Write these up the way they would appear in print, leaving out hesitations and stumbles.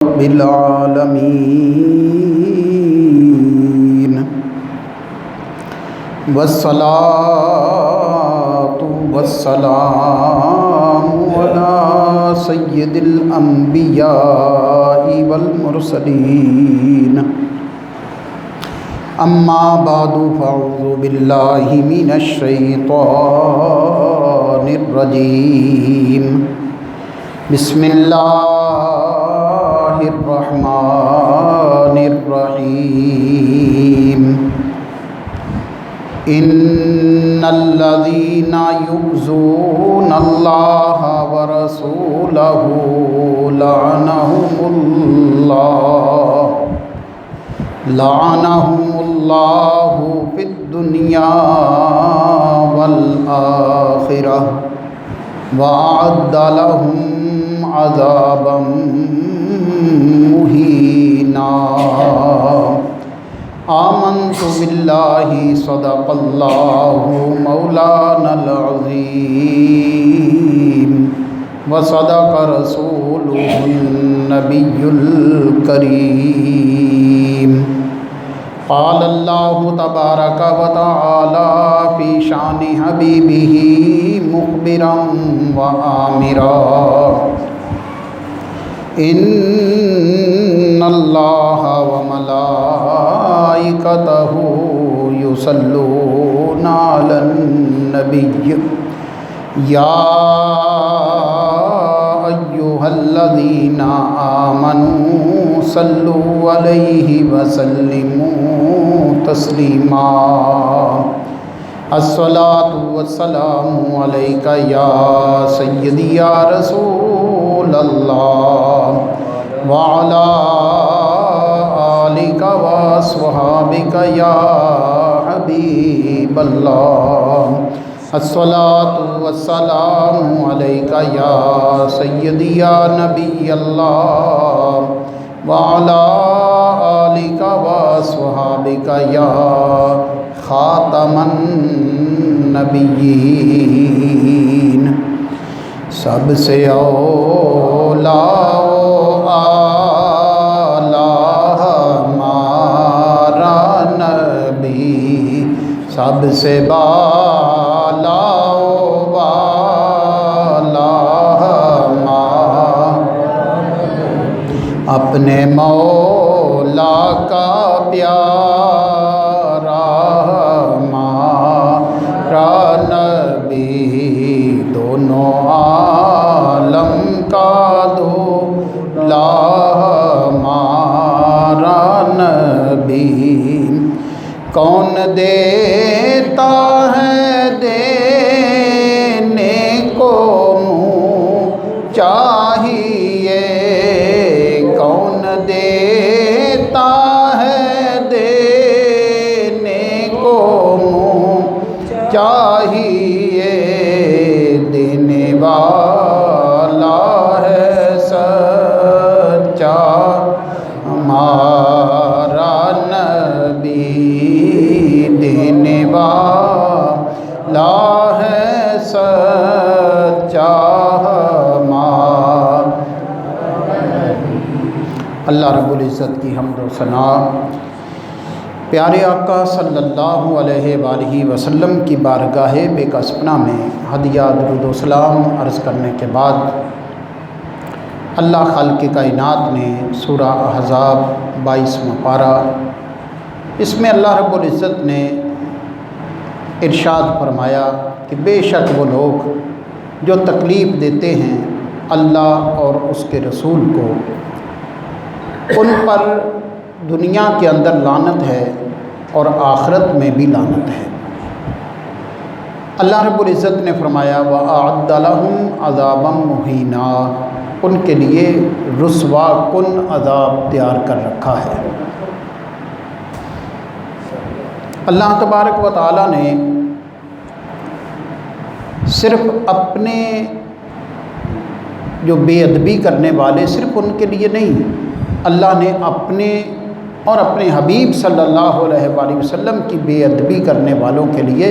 رب العالمين والصلاة والسلام على سيد الأنبياء والمرسلين أما بعد فأعوذ بالله من الشيطان الرجيم بسم الله الرحمن الرحيم إن الذين يؤذون الله ورسوله لعنهم الله في الدنيا والآخرة وأعد لهم عذابا مهينا آمنت بالله صدق الله مولانا العظيم وصدق رسوله النبي الكريم قال الله تبارك وتعالى في شان حبيبه مخبرا وآمرا إن الله وملائكته يصلون على النبي يا أيها الذين آمنوا صلوا عليه وسلموا تسليما الصلاة والسلام عليك يا سيدي يا رسول الله وعلى آلك وصحابك يا حبيب الله الصلاة والسلام عليك يا سيدي يا نبي الله وعلى آلك وصحابك يا خاتم النبیین سب سے اولا ہمارا نبی سب سے بالا اپنے مولا کا پیارا ہمارا نبی دونوں عالم کا دولا ہمارا نبی کون دیتا ہے دینے کو منہ چاہیے کون دیتا ہے دینے کو منہ چاہیے دینے والا ہے سچا ہمارا نبی دینے والا ہے سچا ہمارا اللہ رب العزت کی حمد و ثنا پیارے آقا صلی اللہ علیہ وآلہ وسلم کی بارگاہ بے کسپنا میں ہدیہ درود و سلام عرض کرنے کے بعد اللہ خالق کائنات نے سورہ احزاب 22واں پارہ اس میں اللہ رب العزت نے ارشاد فرمایا کہ بے شک وہ لوگ جو تکلیف دیتے ہیں اللہ اور اس کے رسول کو ان پر دنیا کے اندر لعنت ہے اور آخرت میں بھی لعنت ہے۔ اللہ رب العزت نے فرمایا وَأَعَدَّ لَهُمْ عَذَابًا مُهِينًا ان کے لیے رسوا کن عذاب تیار کر رکھا ہے۔ اللہ تبارک و تعالیٰ نے صرف اپنے جو بے ادبی کرنے والے صرف ان کے لیے نہیں، اللہ نے اپنے اور اپنے حبیب صلی اللہ علیہ وآلہ وسلم کی بے ادبی کرنے والوں کے لیے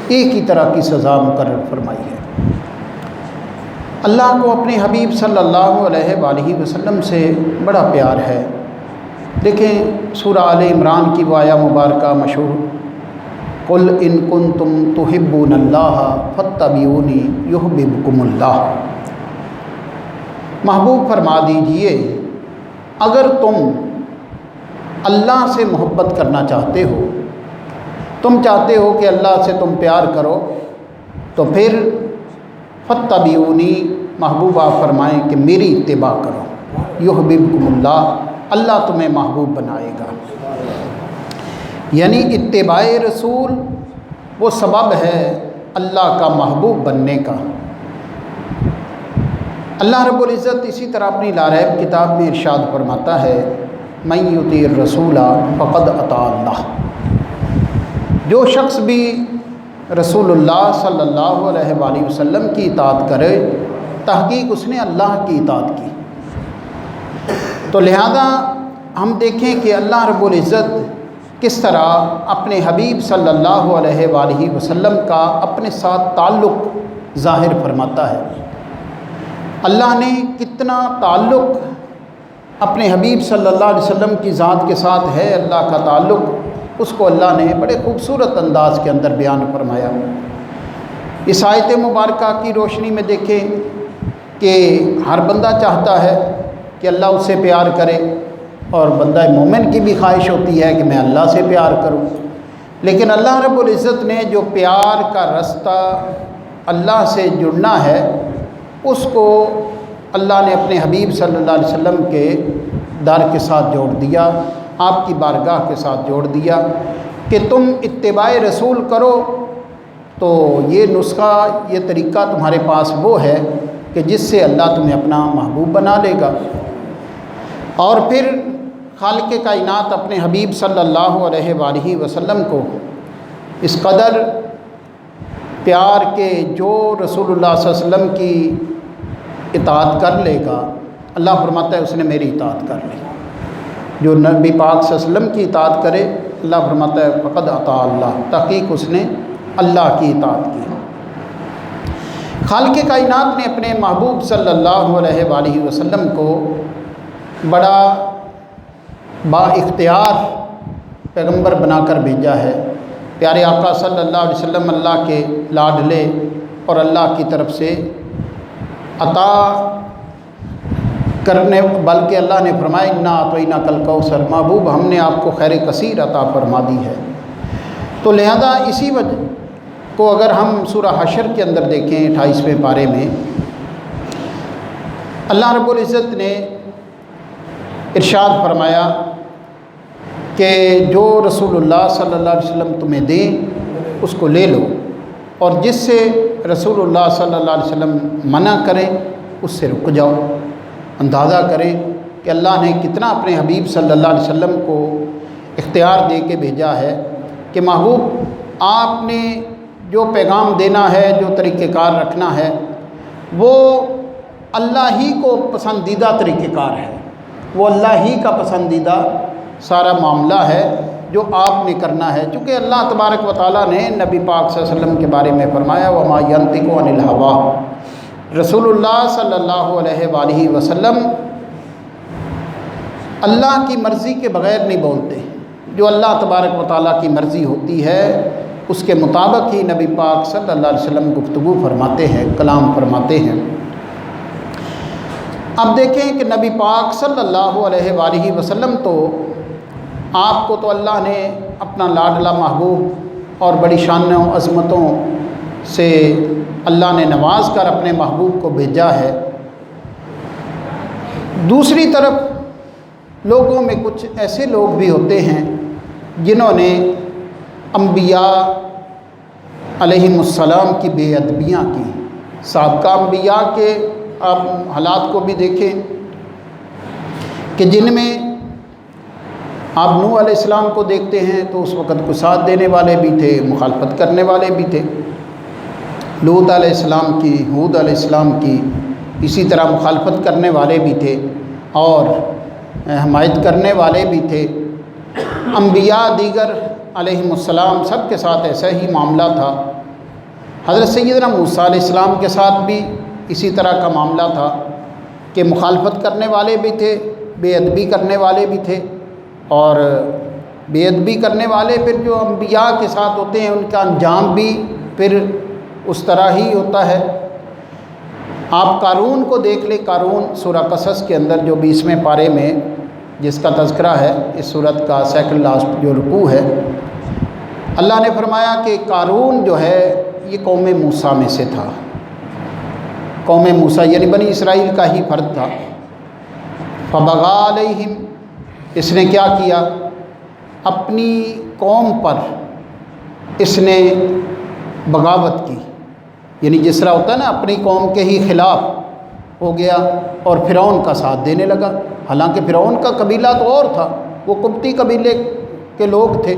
ایک ہی طرح کی سزا مقرر فرمائی ہے۔ اللہ کو اپنے حبیب صلی اللہ علیہ وآلہ وسلم سے بڑا پیار ہے۔ دیکھیں سورہ آل عمران کی وہ آیہ مبارکہ مشہور، قل ان کنتم تحبون اللہ فاتبعونی یحببکم اللہ۔ محبوب فرما دیجئے اگر تم اللہ سے محبت کرنا چاہتے ہو، تم چاہتے ہو کہ اللہ سے تم پیار کرو، تو پھر فاتبعونی، محبوب آپ فرمائیں کہ میری اتباع کرو، یحببکم اللہ، اللہ تمہیں محبوب بنائے گا۔ یعنی اتباع رسول وہ سبب ہے اللہ کا محبوب بننے کا۔ اللہ رب العزت اسی طرح اپنی لاریب کتاب میں ارشاد فرماتا ہے، من یطیع الرسول فقد اطاع اللہ۔ جو شخص بھی رسول اللہ صلی اللہ علیہ وآلہ وسلم کی اطاعت کرے، تحقیق اس نے اللہ کی اطاعت کی۔ تو لہذا ہم دیکھیں کہ اللہ رب العزت کس طرح اپنے حبیب صلی اللہ علیہ وآلہ وسلم کا اپنے ساتھ تعلق ظاہر فرماتا ہے۔ اللہ نے کتنا تعلق اپنے حبیب صلی اللہ علیہ وسلم کی ذات کے ساتھ ہے، اللہ کا تعلق، اس کو اللہ نے بڑے خوبصورت انداز کے اندر بیان فرمایا۔ اس آیت مبارکہ کی روشنی میں دیکھیں کہ ہر بندہ چاہتا ہے کہ اللہ اس سے پیار کرے، اور بندہ مومن کی بھی خواہش ہوتی ہے کہ میں اللہ سے پیار کروں، لیکن اللہ رب العزت نے جو پیار کا رستہ اللہ سے جڑنا ہے، اس کو اللہ نے اپنے حبیب صلی اللہ علیہ وسلم کے در کے ساتھ جوڑ دیا، آپ کی بارگاہ کے ساتھ جوڑ دیا کہ تم اتباع رسول کرو، تو یہ نسخہ، یہ طریقہ تمہارے پاس وہ ہے کہ جس سے اللہ تمہیں اپنا محبوب بنا لے گا۔ اور پھر خالق کائنات اپنے حبیب صلی اللہ علیہ وآلہ وسلم کو اس قدر پیار کے جو رسول اللہ صلی اللہ علیہ وسلم کی اطاعت کر لے گا، اللہ فرماتا ہے اس نے میری اطاعت کر لی۔ جو نبی پاک صلی اللہ علیہ وسلم کی اطاعت کرے، اللہ فرماتا ہے فقد اطاع اللہ، تحقیق اس نے اللہ کی اطاعت کی۔ خالق کائنات نے اپنے محبوب صلی اللہ علیہ وآلہ وسلم کو بڑا با اختیار پیغمبر بنا کر بھیجا ہے۔ پیارے آقا صلی اللہ علیہ وسلم اللہ کے لاڈلے اور اللہ کی طرف سے عطا کرنے، بلکہ اللہ نے فرمایا انا اعطیناک الکوثر، محبوب ہم نے آپ کو خیر کثیر عطا فرما دی ہے۔ تو لہذا اسی وجہ کو اگر ہم سورہ حشر کے اندر دیکھیں 28ویں پارے میں، اللہ رب العزت نے ارشاد فرمایا کہ جو رسول اللہ صلی اللہ علیہ وسلم تمہیں دیں اس کو لے لو، اور جس سے رسول اللہ صلی اللہ علیہ وسلم منع کریں اس سے رک جاؤ۔ اندازہ کریں کہ اللہ نے کتنا اپنے حبیب صلی اللہ علیہ وسلم کو اختیار دے کے بھیجا ہے کہ محبوب آپ نے جو پیغام دینا ہے، جو طریقہ کار رکھنا ہے، وہ اللہ ہی کو پسندیدہ طریقہ کار ہے، وہ اللہ ہی کا پسندیدہ سارا معاملہ ہے جو آپ نے کرنا ہے۔ چونکہ اللہ تبارک و تعالیٰ نے نبی پاک صلی اللہ علیہ وسلم کے بارے میں فرمایا وما ینطق عن الہویٰ، رسول اللہ صلی اللہ علیہ وآلہ وسلم اللہ کی مرضی کے بغیر نہیں بولتے، جو اللہ تبارک و تعالیٰ کی مرضی ہوتی ہے اس کے مطابق ہی نبی پاک صلی اللہ علیہ وسلم گفتگو فرماتے ہیں، کلام فرماتے ہیں۔ اب دیکھیں کہ نبی پاک صلی اللہ علیہ وآلہ وسلم تو آپ کو تو اللہ نے اپنا لاڈلا محبوب اور بڑی شانوں و عظمتوں سے اللہ نے نواز کر اپنے محبوب کو بھیجا ہے۔ دوسری طرف لوگوں میں کچھ ایسے لوگ بھی ہوتے ہیں جنہوں نے انبیاء علیہم السلام کی بے ادبیاں کی۔ سابقہ انبیاء کے آپ حالات کو بھی دیکھیں کہ جن میں آپ نوح علیہ السلام کو دیکھتے ہیں تو اس وقت کو ساتھ دینے والے بھی تھے، مخالفت کرنے والے بھی تھے۔ لوط علیہ السلام کی، ہود علیہ السلام کی اسی طرح مخالفت کرنے والے بھی تھے اور حمایت کرنے والے بھی تھے۔ انبیاء دیگر علیہم السلام سب کے ساتھ ایسا ہی معاملہ تھا۔ حضرت سیدنا موسیٰ علیہ السلام کے ساتھ بھی اسی طرح کا معاملہ تھا کہ مخالفت کرنے والے بھی تھے، بے ادبی کرنے والے بھی تھے، اور بے ادبی کرنے والے پھر جو انبیاء کے ساتھ ہوتے ہیں ان کا انجام بھی پھر اس طرح ہی ہوتا ہے۔ آپ قارون کو دیکھ لیں، قارون سورہ قصص کے اندر جو 20ویں پارے میں جس کا تذکرہ ہے، اس سورت کا سیکنڈ لاسٹ جو رکوع ہے، اللہ نے فرمایا کہ قارون جو ہے یہ قوم موسیٰ میں سے تھا، قوم موسیٰ یعنی بنی اسرائیل کا ہی فرد تھا۔ فبغى علیہم، اس نے کیا کیا؟ اپنی قوم پر اس نے بغاوت کی، یعنی جس طرح ہوتا ہے نا اپنی قوم کے ہی خلاف ہو گیا اور فرعون کا ساتھ دینے لگا۔ حالانکہ فرعون کا قبیلہ تو اور تھا، وہ قبطی قبیلے کے لوگ تھے،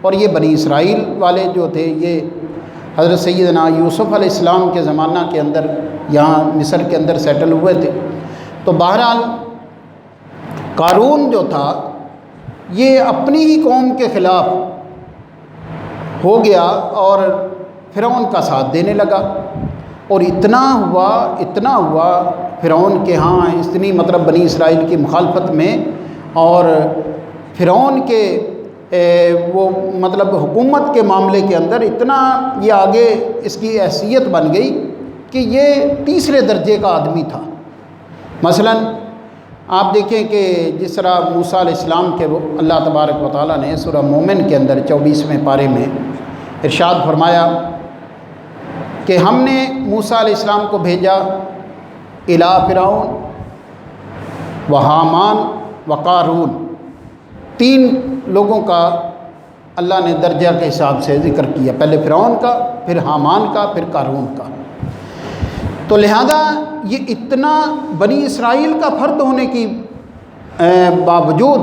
اور یہ بنی اسرائیل والے جو تھے یہ حضرت سیدنا یوسف علیہ السلام کے زمانہ کے اندر یہاں مصر کے اندر سیٹل ہوئے تھے۔ تو بہرحال قارون جو تھا یہ اپنی ہی قوم کے خلاف ہو گیا اور فرعون کا ساتھ دینے لگا، اور اتنا ہوا فرعون کے ہاں اتنی مطلب بنی اسرائیل کی مخالفت میں، اور فرعون کے وہ مطلب حکومت کے معاملے کے اندر اتنا یہ آگے اس کی حیثیت بن گئی کہ یہ تیسرے درجے کا آدمی تھا۔ مثلا آپ دیکھیں کہ جس طرح موسیٰ علیہ السلام کے اللہ تبارک و تعالیٰ نے سورہ مومن کے اندر 24ویں پارے میں ارشاد فرمایا کہ ہم نے موسیٰ علیہ السلام کو بھیجا الی فرعون و حامان و قارون، 3 لوگوں کا اللہ نے درجہ کے حساب سے ذکر کیا، پہلے فرعون کا، پھر حامان کا، پھر قارون کا۔ تو لہذا یہ اتنا بنی اسرائیل کا فرد ہونے کی باوجود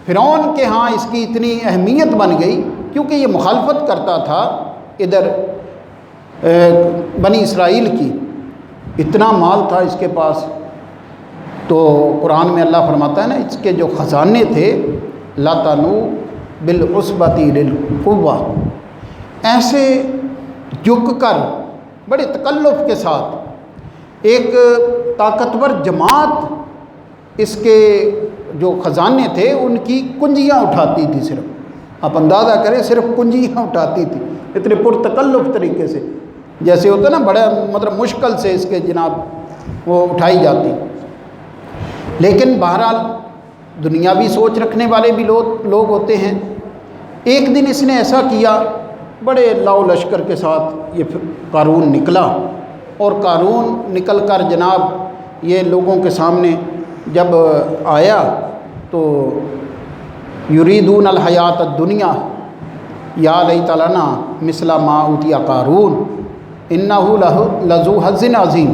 فرعون کے ہاں اس کی اتنی اہمیت بن گئی کیونکہ یہ مخالفت کرتا تھا ادھر بنی اسرائیل کی، اتنا مال تھا اس کے پاس۔ تو قرآن میں اللہ فرماتا ہے نا اس کے جو خزانے تھے لا تنوء بالعصبۃ اولي القوہ، ایسے جھک کر بڑے تکلف کے ساتھ ایک طاقتور جماعت اس کے جو خزانے تھے ان کی کنجیاں اٹھاتی تھی، صرف آپ اندازہ کریں صرف کنجیاں اٹھاتی تھی اتنے پرتکلف طریقے سے، جیسے ہوتا ہے نا بڑا مطلب مشکل سے اس کے جناب وہ اٹھائی جاتی۔ لیکن بہرحال دنیاوی سوچ رکھنے والے بھی لوگ ہوتے ہیں۔ ایک دن اس نے ایسا کیا، بڑے لاؤ لشکر کے ساتھ یہ قارون نکلا، اور قارون نکل کر جناب یہ لوگوں کے سامنے جب آیا تو یریدون الحیات الدنیا یا لیت لنا مثل ما اوتی قارون انہ لذو حظ عظیم،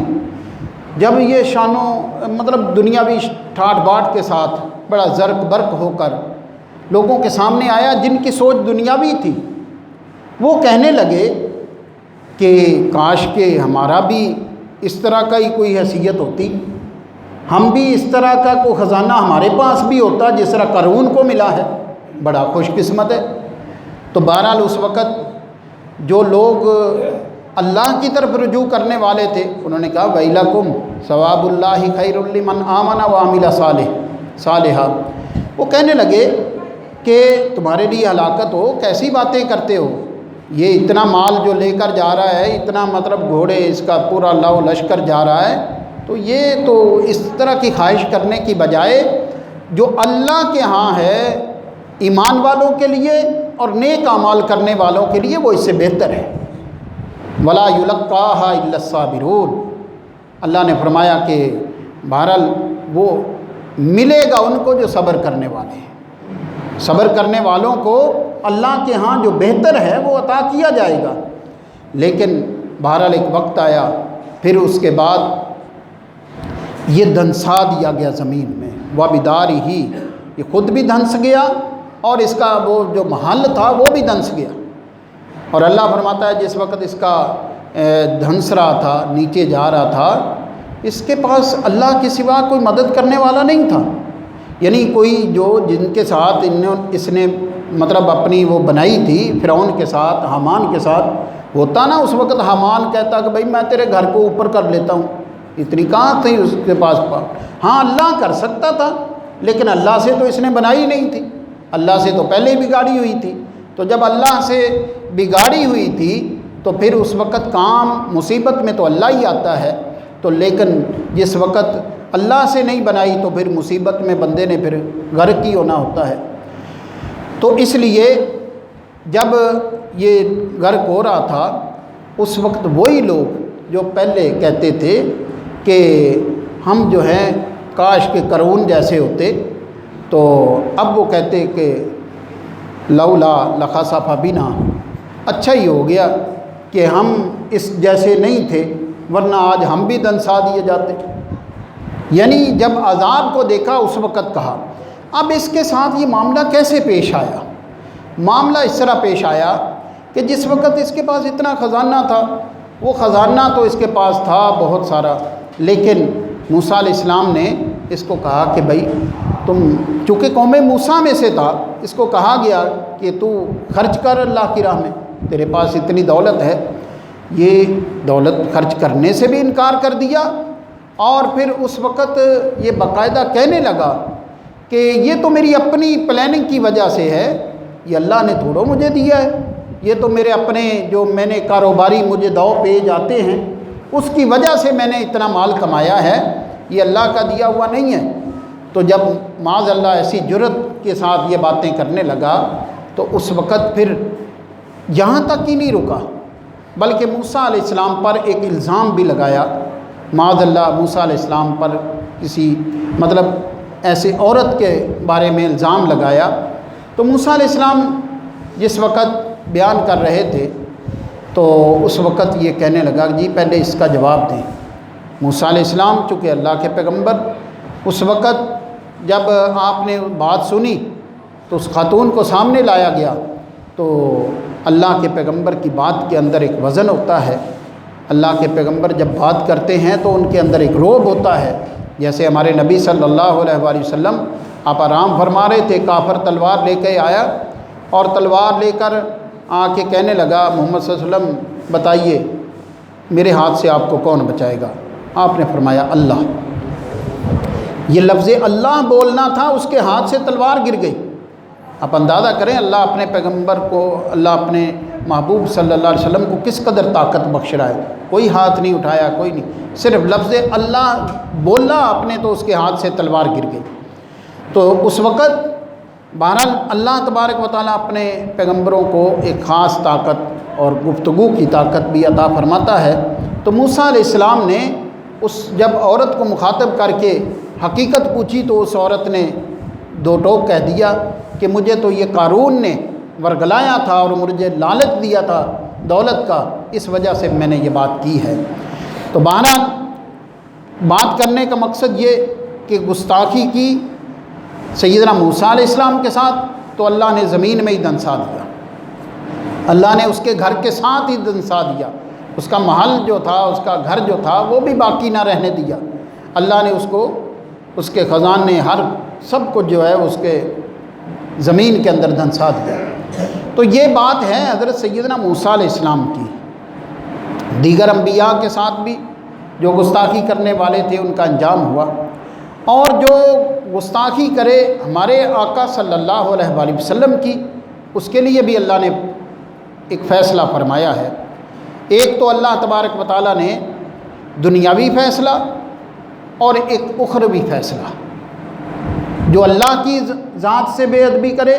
جب یہ شانوں مطلب دنیاوی ٹھاٹ باٹ کے ساتھ بڑا زرق برق ہو کر لوگوں کے سامنے آیا جن کی سوچ دنیاوی تھی، وہ کہنے لگے کہ کاش کہ ہمارا بھی اس طرح کا ہی کوئی حیثیت ہوتی، ہم بھی اس طرح کا کوئی خزانہ ہمارے پاس بھی ہوتا جس طرح قارون کو ملا ہے، بڑا خوش قسمت ہے۔ تو بہرحال اس وقت جو لوگ اللہ کی طرف رجوع کرنے والے تھے انہوں نے کہا ویلکم ثواب اللہ خیر لمن آمن وعمل صالحا، وہ کہنے لگے کہ تمہارے لیے ہلاکت ہو، کیسی باتیں کرتے ہو، یہ اتنا مال جو لے کر جا رہا ہے، اتنا مطلب گھوڑے اس کا پورا لاؤ لشکر جا رہا ہے، تو یہ تو اس طرح کی خواہش کرنے کی بجائے جو اللہ کے ہاں ہے ایمان والوں کے لیے اور نیک اعمال کرنے والوں کے لیے وہ اس سے بہتر ہے۔ ولا یلقاها الا الصابرون، اللہ نے فرمایا کہ بہرحال وہ ملے گا ان کو جو صبر کرنے والے ہیں، صبر کرنے والوں کو اللہ کے ہاں جو بہتر ہے وہ عطا کیا جائے گا۔ لیکن بہرحال ایک وقت آیا پھر اس کے بعد یہ دھنسا دیا گیا زمین میں، وبدارہ، یہ خود بھی دھنس گیا اور اس کا وہ جو محل تھا وہ بھی دھنس گیا۔ اور اللہ فرماتا ہے جس وقت اس کا دھنس رہا تھا، نیچے جا رہا تھا، اس کے پاس اللہ کے سوا کوئی مدد کرنے والا نہیں تھا، یعنی کوئی جو جن کے ساتھ اس نے مطلب اپنی وہ بنائی تھی فرعون کے ساتھ، حامان کے ساتھ، ہوتا نا اس وقت حامان کہتا کہ بھائی میں تیرے گھر کو اوپر کر لیتا ہوں، اتنی کہاں تھی اس کے پاس ہاں اللہ کر سکتا تھا، لیکن اللہ سے تو اس نے بنائی نہیں تھی، اللہ سے تو پہلے ہی بگاڑی ہوئی تھی۔ تو جب اللہ سے بگاڑی ہوئی تھی تو پھر اس وقت کام مصیبت میں تو اللہ ہی آتا ہے، تو لیکن جس وقت اللہ سے نہیں بنائی تو پھر مصیبت میں بندے نے پھر غرق ہی ہونا ہوتا ہے۔ تو اس لیے جب یہ غرق ہو رہا تھا اس وقت وہی لوگ جو پہلے کہتے تھے کہ ہم جو ہیں کاش کے قارون جیسے ہوتے، تو اب وہ کہتے کہ لولا لخسف بنا، اچھا ہی ہو گیا کہ ہم اس جیسے نہیں تھے ورنہ آج ہم بھی دنسا دیے جاتے۔ یعنی جب عذاب کو دیکھا اس وقت کہا۔ اب اس کے ساتھ یہ معاملہ کیسے پیش آیا؟ معاملہ اس طرح پیش آیا کہ جس وقت اس کے پاس اتنا خزانہ تھا، وہ خزانہ تو اس کے پاس تھا بہت سارا، لیکن موسیٰ علیہ السلام نے اس کو کہا کہ بھائی تم چونکہ قوم موسیٰ میں سے تھا، اس کو کہا گیا کہ تو خرچ کر اللہ کی راہ میں، تیرے پاس اتنی دولت ہے۔ یہ دولت خرچ کرنے سے بھی انکار کر دیا، اور پھر اس وقت یہ باقاعدہ کہنے لگا کہ یہ تو میری اپنی پلاننگ کی وجہ سے ہے، یہ اللہ نے تھوڑا مجھے دیا ہے، یہ تو میرے اپنے جو میں نے کاروباری مجھے دو پیج آتے ہیں اس کی وجہ سے میں نے اتنا مال کمایا ہے، یہ اللہ کا دیا ہوا نہیں ہے۔ تو جب معاذ اللہ ایسی جرت کے ساتھ یہ باتیں کرنے لگا تو اس وقت پھر یہاں تک ہی نہیں رکا، بلکہ موسیٰ علیہ السلام پر ایک الزام بھی لگایا۔ معاذ اللہ موسیٰ علیہ السلام پر کسی مطلب ایسے عورت کے بارے میں الزام لگایا۔ تو موسیٰ علیہ السلام جس وقت بیان کر رہے تھے تو اس وقت یہ کہنے لگا جی پہلے اس کا جواب دیں۔ موسیٰ علیہ السلام چونکہ اللہ کے پیغمبر، اس وقت جب آپ نے بات سنی تو اس خاتون کو سامنے لایا گیا، تو اللہ کے پیغمبر کی بات کے اندر ایک وزن ہوتا ہے۔ اللہ کے پیغمبر جب بات کرتے ہیں تو ان کے اندر ایک روب ہوتا ہے، جیسے ہمارے نبی صلی اللہ علیہ وآلہ وسلم آپ آرام فرما رہے تھے، کافر تلوار لے کے آیا اور تلوار لے کر آ کے کہنے لگا محمد صلی اللہ علیہ وسلم بتائیے میرے ہاتھ سے آپ کو کون بچائے گا؟ آپ نے فرمایا اللہ۔ یہ لفظ اللہ بولنا تھا، اس کے ہاتھ سے تلوار گر گئی۔ آپ اندازہ کریں اللہ اپنے پیغمبر کو، اللہ اپنے محبوب صلی اللہ علیہ وسلم کو کس قدر طاقت بخش رہا ہے۔ کوئی ہاتھ نہیں اٹھایا، کوئی نہیں، صرف لفظ اللہ بولا آپ نے تو اس کے ہاتھ سے تلوار گر گئی۔ تو اس وقت بہرحال اللہ تبارک و تعالیٰ اپنے پیغمبروں کو ایک خاص طاقت اور گفتگو کی طاقت بھی عطا فرماتا ہے۔ تو موسیٰ علیہ السلام نے جب عورت کو مخاطب کر کے حقیقت پوچھی تو اس عورت نے دو ٹوک کہہ دیا کہ مجھے تو یہ قارون نے ورگلایا تھا اور مجھے لالچ دیا تھا دولت کا، اس وجہ سے میں نے یہ بات کی ہے۔ تو بہرحال بات کرنے کا مقصد یہ کہ گستاخی کی سیدنا موسیٰ علیہ السلام کے ساتھ تو اللہ نے زمین میں ہی دنسا دیا، اللہ نے اس کے گھر کے ساتھ ہی دنسا دیا، اس کا محل جو تھا، اس کا گھر جو تھا وہ بھی باقی نہ رہنے دیا۔ اللہ نے اس کو، اس کے خزانے ہر سب کو جو ہے اس کے زمین کے اندر دھنسا دیا۔ تو یہ بات ہے حضرت سیدنا موسیٰ علیہ السلام کی۔ دیگر انبیاء کے ساتھ بھی جو گستاخی کرنے والے تھے ان کا انجام ہوا، اور جو گستاخی کرے ہمارے آقا صلی اللہ علیہ وآلہ وسلم کی، اس کے لیے بھی اللہ نے ایک فیصلہ فرمایا ہے۔ ایک تو اللہ تبارک و تعالیٰ نے دنیاوی فیصلہ اور ایک اخروی فیصلہ، جو اللہ کی ذات سے بے ادبی کرے،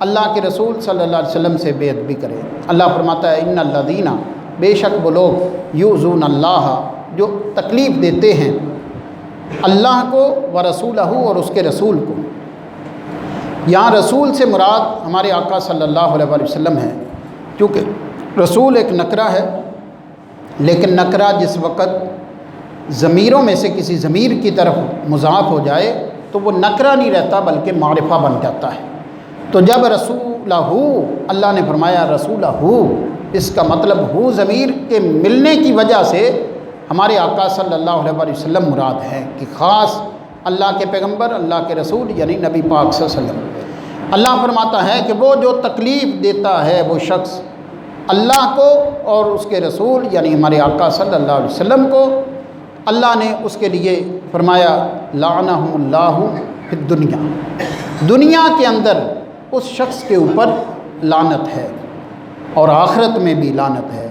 اللہ کے رسول صلی اللہ علیہ وسلم سے بے ادبی کرے۔ اللہ فرماتا ہے ان الذین، بے شک وہ لوگ یؤذون اللہ، جو تکلیف دیتے ہیں اللہ کو و رسولہ، اور اس کے رسول کو۔ یہاں رسول سے مراد ہمارے آقا صلی اللہ علیہ وآلہ وسلم ہے، کیونکہ رسول ایک نکرہ ہے، لیکن نکرہ جس وقت ضمیروں میں سے کسی ضمیر کی طرف مضاف ہو جائے تو وہ نکرہ نہیں رہتا بلکہ معرفہ بن جاتا ہے۔ تو جب رسولہ، اللہ نے فرمایا رسولہ، اس کا مطلب ہو ضمیر کے ملنے کی وجہ سے ہمارے آقا صلی اللہ علیہ وآلہ وسلم مراد ہے، کہ خاص اللہ کے پیغمبر، اللہ کے رسول یعنی نبی پاک صلی اللہ علیہ وسلم۔ اللہ فرماتا ہے کہ وہ جو تکلیف دیتا ہے وہ شخص اللہ کو اور اس کے رسول یعنی ہمارے آقا صلی اللہ علیہ وسلم کو اللہ نے اس کے لیے فرمایا لعنہم اللہ فی الدنیا، دنیا کے اندر اس شخص کے اوپر لعنت ہے اور آخرت میں بھی لعنت ہے،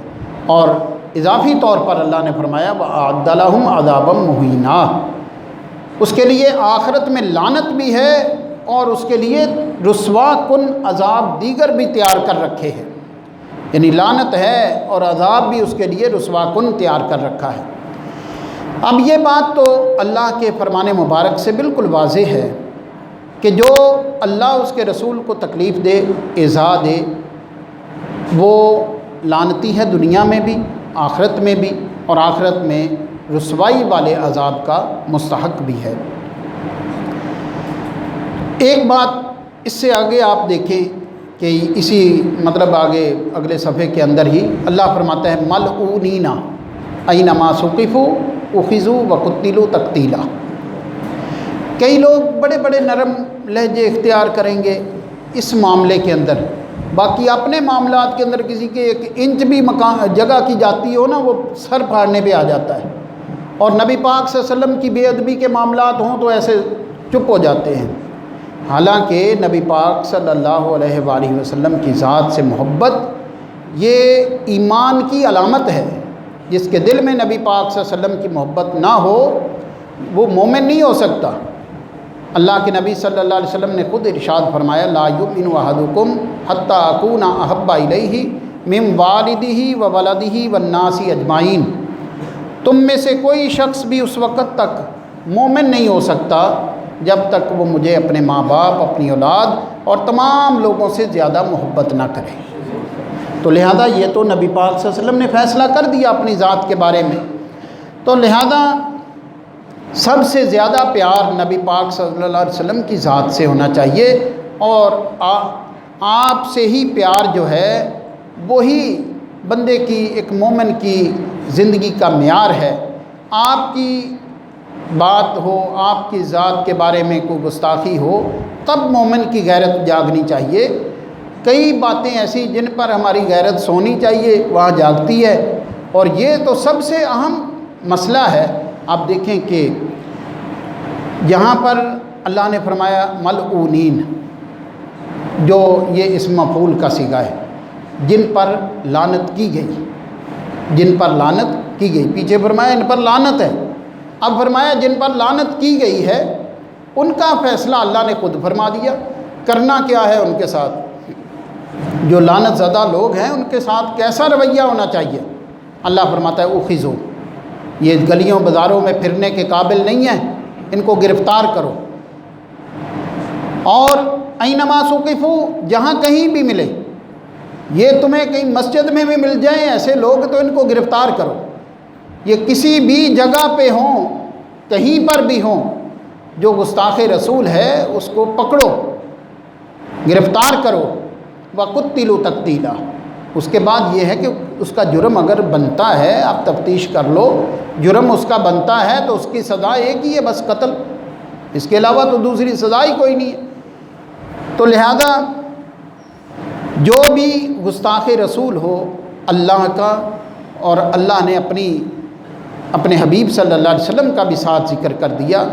اور اضافی طور پر اللہ نے فرمایا وَأَعَدَّ لَهُمْ عَذَابًا مُهِينًا، اس کے لیے آخرت میں لعنت بھی ہے اور اس کے لیے رسوا کن عذاب دیگر بھی تیار کر رکھے ہیں، یعنی لعنت ہے اور عذاب بھی اس کے لیے رسوا کن تیار کر رکھا ہے۔ اب یہ بات تو اللہ کے فرمان مبارک سے بالکل واضح ہے کہ جو اللہ اس کے رسول کو تکلیف دے، ایذا دے، وہ لعنتی ہے دنیا میں بھی آخرت میں بھی، اور آخرت میں رسوائی والے عذاب کا مستحق بھی ہے۔ ایک بات اس سے آگے آپ دیکھیں کہ اسی مطلب آگے اگلے صفحے کے اندر ہی اللہ فرماتا ہے ملعونین اینما ثقفوا اخذوا وقتلوا تقتیلا، کئی لوگ بڑے بڑے نرم لہجے اختیار کریں گے اس معاملے کے اندر، باقی اپنے معاملات کے اندر کسی کے ایک انچ بھی جگہ کی جاتی ہو نا وہ سر پھاڑنے پہ آ جاتا ہے، اور نبی پاک صلی اللہ علیہ وسلم کی بے ادبی کے معاملات ہوں تو ایسے چپ ہو جاتے ہیں، حالانکہ نبی پاک صلی اللہ علیہ وآلہ وسلم کی ذات سے محبت یہ ایمان کی علامت ہے، جس کے دل میں نبی پاک صلی اللہ علیہ وسلم کی محبت نہ ہو وہ مومن نہیں ہو سکتا۔ اللہ کے نبی صلی اللہ علیہ وسلم نے خود ارشاد فرمایا لا یؤمن احدکم حتی اکون احب الیہ من والدہ وولدہ والناس اجمعین، تم میں سے کوئی شخص بھی اس وقت تک مومن نہیں ہو سکتا جب تک وہ مجھے اپنے ماں باپ، اپنی اولاد اور تمام لوگوں سے زیادہ محبت نہ کرے۔ تو لہذا یہ تو نبی پاک صلی اللہ علیہ وسلم نے فیصلہ کر دیا اپنی ذات کے بارے میں، تو لہذا سب سے زیادہ پیار نبی پاک صلی اللہ علیہ وسلم کی ذات سے ہونا چاہیے، اور آپ سے ہی پیار جو ہے وہی بندے کی ایک مومن کی زندگی کا معیار ہے۔ آپ کی بات ہو، آپ کی ذات کے بارے میں کوئی گستاخی ہو تب مومن کی غیرت جاگنی چاہیے۔ کئی باتیں ایسی جن پر ہماری غیرت سونی چاہیے وہاں جاگتی ہے، اور یہ تو سب سے اہم مسئلہ ہے۔ آپ دیکھیں کہ یہاں پر اللہ نے فرمایا ملعونین، جو یہ اسم مفعول کا صیغہ ہے، جن پر لعنت کی گئی، جن پر لعنت کی گئی، پیچھے فرمایا ان پر لعنت ہے، اب فرمایا جن پر لعنت کی گئی ہے ان کا فیصلہ اللہ نے خود فرما دیا۔ کرنا کیا ہے ان کے ساتھ، جو لعنت زدہ لوگ ہیں ان کے ساتھ کیسا رویہ ہونا چاہیے؟ اللہ فرماتا ہے اخذوا، یہ گلیوں بازاروں میں پھرنے کے قابل نہیں ہیں، ان کو گرفتار کرو، اور اینما ثقفوا، جہاں کہیں بھی ملے، یہ تمہیں کہیں مسجد میں بھی مل جائیں ایسے لوگ تو ان کو گرفتار کرو، یہ کسی بھی جگہ پہ ہوں، کہیں پر بھی ہوں، جو گستاخ رسول ہے اس کو پکڑو، گرفتار کرو، وَقُتِّلُوا تَقْتِيلًا۔ اس کے بعد یہ ہے کہ اس کا جرم اگر بنتا ہے، آپ تفتیش کر لو، جرم اس کا بنتا ہے تو اس کی سزا ایک ہی ہے، بس قتل، اس کے علاوہ تو دوسری سزا ہی کوئی نہیں ہے۔ تو لہذا جو بھی گستاخ رسول ہو اللہ کا، اور اللہ نے اپنے حبیب صلی اللہ علیہ وسلم کا بھی ساتھ ذکر کر دیا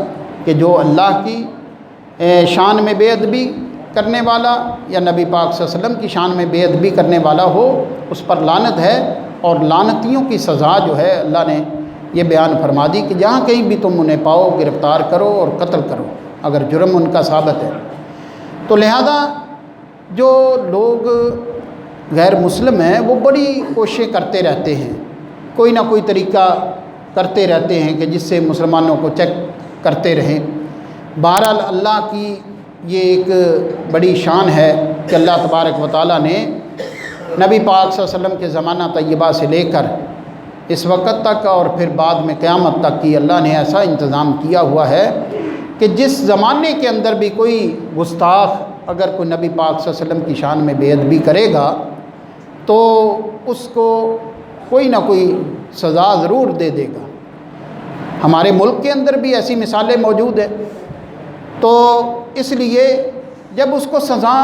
کہ جو اللہ کی شان میں بے ادبی کرنے والا یا نبی پاک صلی اللہ علیہ وسلم کی شان میں بے ادبی کرنے والا ہو اس پر لعنت ہے، اور لعنتیوں کی سزا جو ہے اللہ نے یہ بیان فرما دی کہ جہاں کہیں بھی تم انہیں پاؤ گرفتار کرو اور قتل کرو اگر جرم ان کا ثابت ہے۔ تو لہذا جو لوگ غیر مسلم ہیں وہ بڑی کوششیں کرتے رہتے ہیں، کوئی نہ کوئی طریقہ کرتے رہتے ہیں کہ جس سے مسلمانوں کو چیک کرتے رہیں۔ بہرحال اللہ کی یہ ایک بڑی شان ہے کہ اللہ تبارک و تعالیٰ نے نبی پاک صلی اللہ علیہ وسلم کے زمانہ طیبہ سے لے کر اس وقت تک اور پھر بعد میں قیامت تک کی اللہ نے ایسا انتظام کیا ہوا ہے کہ جس زمانے کے اندر بھی کوئی گستاخ اگر کوئی نبی پاک صلی اللہ علیہ وسلم کی شان میں بے ادبی کرے گا تو اس کو کوئی نہ کوئی سزا ضرور دے دے گا۔ ہمارے ملک کے اندر بھی ایسی مثالیں موجود ہیں، تو اس لیے جب اس کو سزا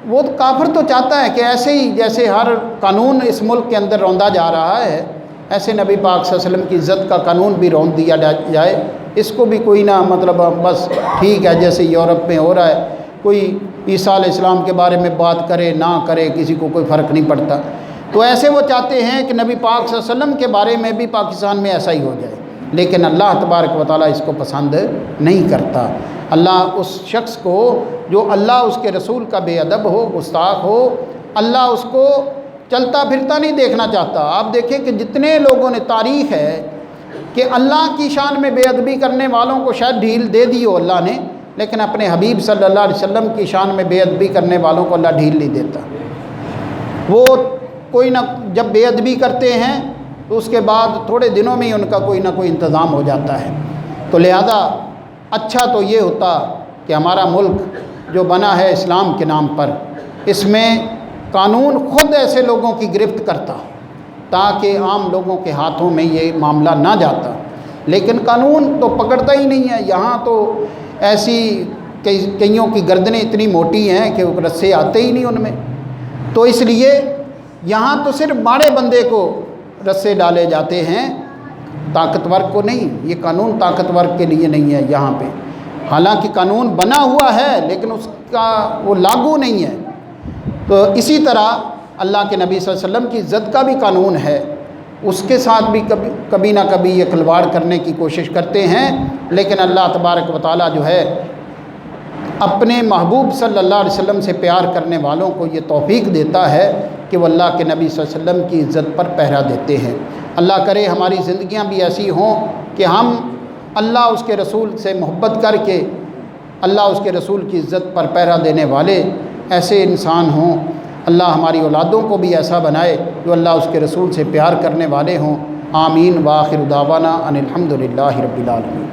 وہ کافر تو چاہتا ہے کہ ایسے ہی جیسے ہر قانون اس ملک کے اندر روندا جا رہا ہے، ایسے نبی پاک صلی اللہ علیہ وسلم کی عزت کا قانون بھی روند دیا جائے، اس کو بھی کوئی نہ مطلب بس ٹھیک ہے جیسے یورپ میں ہو رہا ہے، کوئی عیسیٰ علیہ السلام کے بارے میں بات کرے نہ کرے کسی کو کوئی فرق نہیں پڑتا۔ تو ایسے وہ چاہتے ہیں کہ نبی پاک صلی اللہ علیہ وسلم کے بارے میں بھی پاکستان میں ایسا ہی ہو جائے، لیکن اللہ تبارک و تعالیٰ اس کو پسند نہیں کرتا۔ اللہ اس شخص کو جو اللہ اس کے رسول کا بے ادب ہو، گستاخ ہو، اللہ اس کو چلتا پھرتا نہیں دیکھنا چاہتا۔ آپ دیکھیں کہ جتنے لوگوں نے تاریخ ہے کہ اللہ کی شان میں بے ادبی کرنے والوں کو شاید ڈھیل دے دی ہو اللہ نے، لیکن اپنے حبیب صلی اللہ علیہ وسلم کی شان میں بے ادبی کرنے والوں کو اللہ ڈھیل نہیں دیتا۔ وہ کوئی نہ جب بے ادبی کرتے ہیں تو اس کے بعد تھوڑے دنوں میں ہی ان کا کوئی نہ کوئی انتظام ہو جاتا ہے۔ تو لہذا اچھا تو یہ ہوتا کہ ہمارا ملک جو بنا ہے اسلام کے نام پر، اس میں قانون خود ایسے لوگوں کی گرفت کرتا تاکہ عام لوگوں کے ہاتھوں میں یہ معاملہ نہ جاتا، لیکن قانون تو پکڑتا ہی نہیں ہے۔ یہاں تو ایسی کئیوں کی گردنیں اتنی موٹی ہیں کہ وہ رسے آتے ہی نہیں ان میں، تو اس لیے یہاں تو صرف ماڑے بندے کو رسے ڈالے جاتے ہیں، طاقتور کو نہیں۔ یہ قانون طاقتور کے لیے نہیں ہے یہاں پہ، حالانکہ قانون بنا ہوا ہے لیکن اس کا وہ لاگو نہیں ہے۔ تو اسی طرح اللہ کے نبی صلی اللہ علیہ وسلم کی عزت کا بھی قانون ہے، اس کے ساتھ بھی کبھی نہ کبھی یہ کھلواڑ کرنے کی کوشش کرتے ہیں، لیکن اللہ تبارک و تعالیٰ جو ہے اپنے محبوب صلی اللہ علیہ وسلم سے پیار کرنے والوں کو یہ توفیق دیتا ہے کہ وہ اللہ کے نبی صلی اللہ علیہ وسلم کی عزت پر پہرا دیتے ہیں۔ اللہ کرے ہماری زندگیاں بھی ایسی ہوں کہ ہم اللہ اس کے رسول سے محبت کر کے اللہ اس کے رسول کی عزت پر پہرا دینے والے ایسے انسان ہوں۔ اللہ ہماری اولادوں کو بھی ایسا بنائے جو اللہ اس کے رسول سے پیار کرنے والے ہوں۔ آمین۔ وآخر دعوانا ان الحمد للہ رب العالمین۔